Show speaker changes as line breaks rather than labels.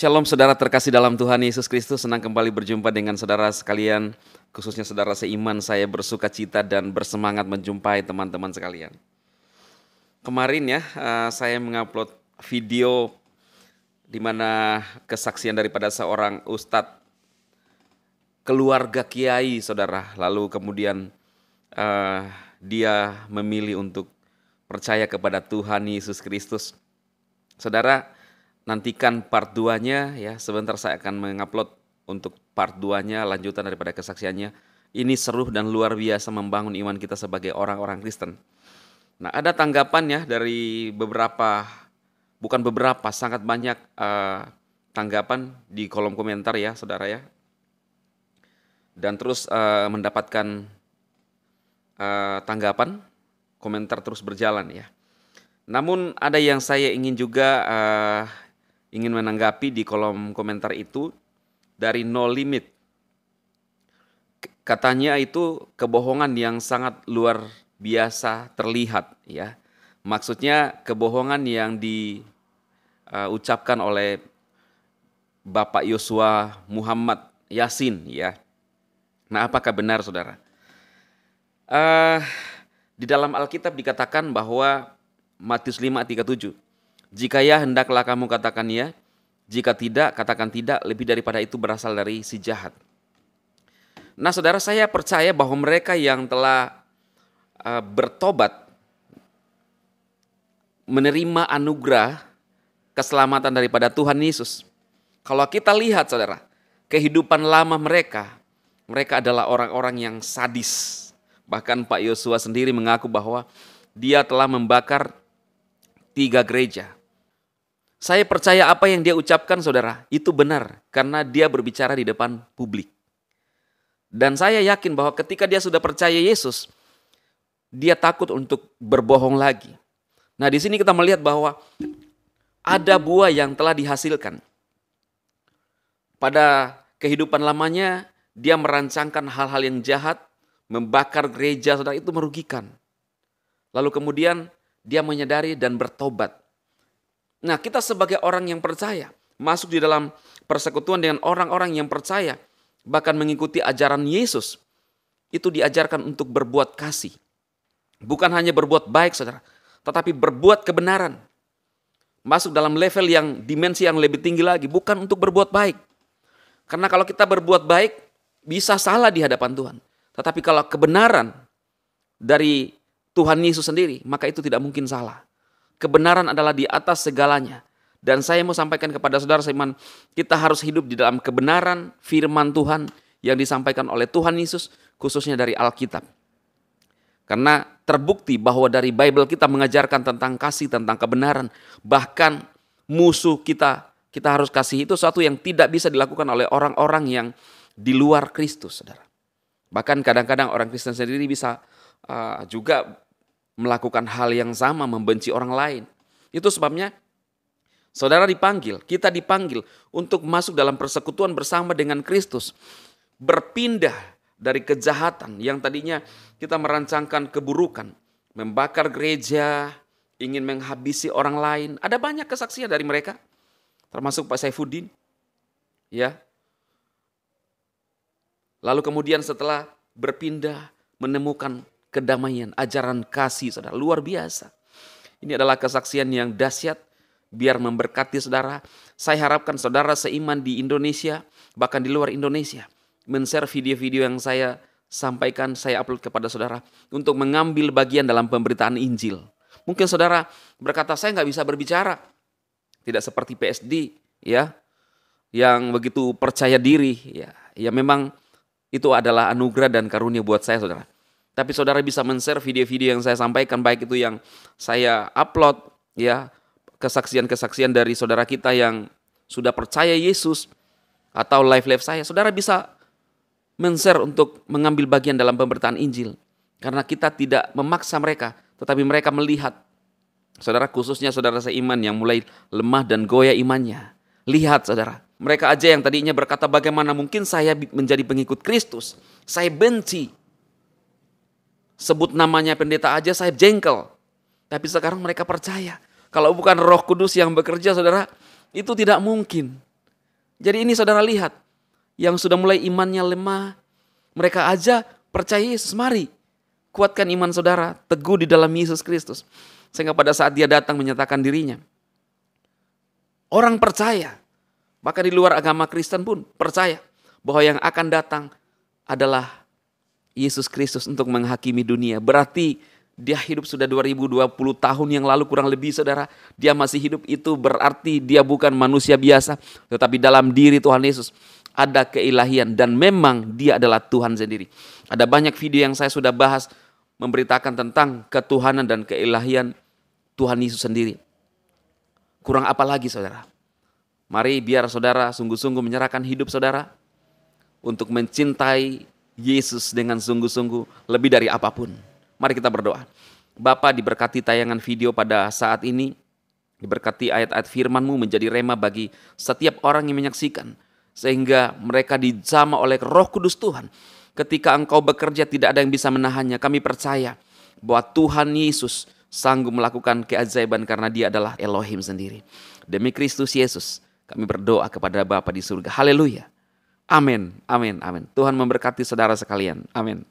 Shalom saudara terkasih dalam Tuhan Yesus Kristus, senang kembali berjumpa dengan saudara sekalian, khususnya saudara seiman. Saya bersuka cita dan bersemangat menjumpai teman-teman sekalian. Kemarin saya mengupload video di mana kesaksian daripada seorang ustadz keluarga kiai saudara. Lalu kemudian dia memilih untuk percaya kepada Tuhan Yesus Kristus. Saudara, nantikan part 2-nya ya. Sebentar saya akan mengupload untuk part 2-nya, lanjutan daripada kesaksiannya. Ini seru dan luar biasa membangun iman kita sebagai orang-orang Kristen. Nah, ada tanggapan dari sangat banyak tanggapan di kolom komentar ya saudara ya. Dan terus mendapatkan tanggapan, komentar terus berjalan ya. Namun ada yang saya ingin juga ingin menanggapi di kolom komentar itu dari No Limit. Katanya itu kebohongan yang sangat luar biasa terlihat ya. Maksudnya kebohongan yang diucapkan oleh Bapak Yosua Muhammad Yasin ya. Nah, apakah benar saudara? Di dalam Alkitab dikatakan bahwa Matius 5:37, jika ya hendaklah kamu katakan ya, jika tidak katakan tidak, lebih daripada itu berasal dari si jahat. Nah saudara, saya percaya bahwa mereka yang telah bertobat, menerima anugerah keselamatan daripada Tuhan Yesus. Kalau kita lihat saudara, kehidupan lama mereka adalah orang-orang yang sadis. Bahkan Pak Yosua sendiri mengaku bahwa dia telah membakar 3 gereja. Saya percaya apa yang dia ucapkan saudara itu benar karena dia berbicara di depan publik. Dan saya yakin bahwa ketika dia sudah percaya Yesus, dia takut untuk berbohong lagi. Nah, di sini kita melihat bahwa ada buah yang telah dihasilkan. Pada kehidupan lamanya dia merancangkan hal-hal yang jahat, membakar gereja, saudara, itu merugikan. Lalu kemudian dia menyadari dan bertobat. Nah, kita sebagai orang yang percaya, masuk di dalam persekutuan dengan orang-orang yang percaya, bahkan mengikuti ajaran Yesus, itu diajarkan untuk berbuat kasih. Bukan hanya berbuat baik saudara, tetapi berbuat kebenaran. Masuk dalam level yang dimensi yang lebih tinggi lagi, bukan untuk berbuat baik. Karena kalau kita berbuat baik, bisa salah di hadapan Tuhan. Tetapi kalau kebenaran dari Tuhan Yesus sendiri, maka itu tidak mungkin salah. Kebenaran adalah di atas segalanya. Dan saya mau sampaikan kepada saudara seiman, kita harus hidup di dalam kebenaran firman Tuhan yang disampaikan oleh Tuhan Yesus, khususnya dari Alkitab. Karena terbukti bahwa dari Bible kita mengajarkan tentang kasih, tentang kebenaran. Bahkan musuh kita harus kasih, itu sesuatu yang tidak bisa dilakukan oleh orang-orang yang di luar Kristus, saudara. Bahkan kadang-kadang orang Kristen sendiri bisa juga melakukan hal yang sama, membenci orang lain. Itu sebabnya saudara dipanggil, kita dipanggil untuk masuk dalam persekutuan bersama dengan Kristus. Berpindah dari kejahatan yang tadinya kita merancangkan keburukan, membakar gereja, ingin menghabisi orang lain. Ada banyak kesaksian dari mereka, termasuk Pak Saifuddin. Ya. Lalu kemudian setelah berpindah menemukan kedamaian, ajaran kasih saudara, luar biasa. Ini adalah kesaksian yang dahsyat, biar memberkati saudara. Saya harapkan saudara seiman di Indonesia, bahkan di luar Indonesia, men-share video-video yang saya sampaikan, saya upload kepada saudara, untuk mengambil bagian dalam pemberitaan Injil. Mungkin saudara berkata, saya nggak bisa berbicara. Tidak seperti PSD, ya, yang begitu percaya diri. Ya memang itu adalah anugerah dan karunia buat saya saudara. Tapi saudara bisa men-share video-video yang saya sampaikan, baik itu yang saya upload, ya, kesaksian-kesaksian dari saudara kita yang sudah percaya Yesus, atau live-live saya. Saudara bisa men-share untuk mengambil bagian dalam pemberitaan Injil. Karena kita tidak memaksa mereka, tetapi mereka melihat. Saudara, khususnya saudara seiman yang mulai lemah dan goyah imannya. Lihat saudara, mereka aja yang tadinya berkata, bagaimana mungkin saya menjadi pengikut Kristus. Saya benci. Sebut namanya pendeta aja saya jengkel. Tapi sekarang mereka percaya. Kalau bukan Roh Kudus yang bekerja saudara, itu tidak mungkin. Jadi ini saudara lihat, yang sudah mulai imannya lemah, mereka aja percaya Yesus. Mari, kuatkan iman saudara, teguh di dalam Yesus Kristus. Sehingga pada saat dia datang menyatakan dirinya, orang percaya, bahkan di luar agama Kristen pun percaya bahwa yang akan datang adalah Yesus Kristus untuk menghakimi dunia. Berarti dia hidup sudah 2020 tahun yang lalu kurang lebih saudara. Dia masih hidup, itu berarti dia bukan manusia biasa. Tetapi dalam diri Tuhan Yesus ada keilahian dan memang dia adalah Tuhan sendiri. Ada banyak video yang saya sudah bahas memberitakan tentang ketuhanan dan keilahian Tuhan Yesus sendiri. Kurang apa lagi saudara? Mari biar saudara sungguh-sungguh menyerahkan hidup saudara untuk mencintai Yesus dengan sungguh-sungguh lebih dari apapun. Mari kita berdoa. Bapa, diberkati tayangan video pada saat ini. Diberkati ayat-ayat firman-Mu menjadi rema bagi setiap orang yang menyaksikan. Sehingga mereka dijamah oleh Roh Kudus Tuhan. Ketika Engkau bekerja tidak ada yang bisa menahannya. Kami percaya bahwa Tuhan Yesus sanggup melakukan keajaiban karena Dia adalah Elohim sendiri. Demi Kristus Yesus kami berdoa kepada Bapa di surga. Haleluya. Amin, amin, amin. Tuhan memberkati saudara sekalian. Amin.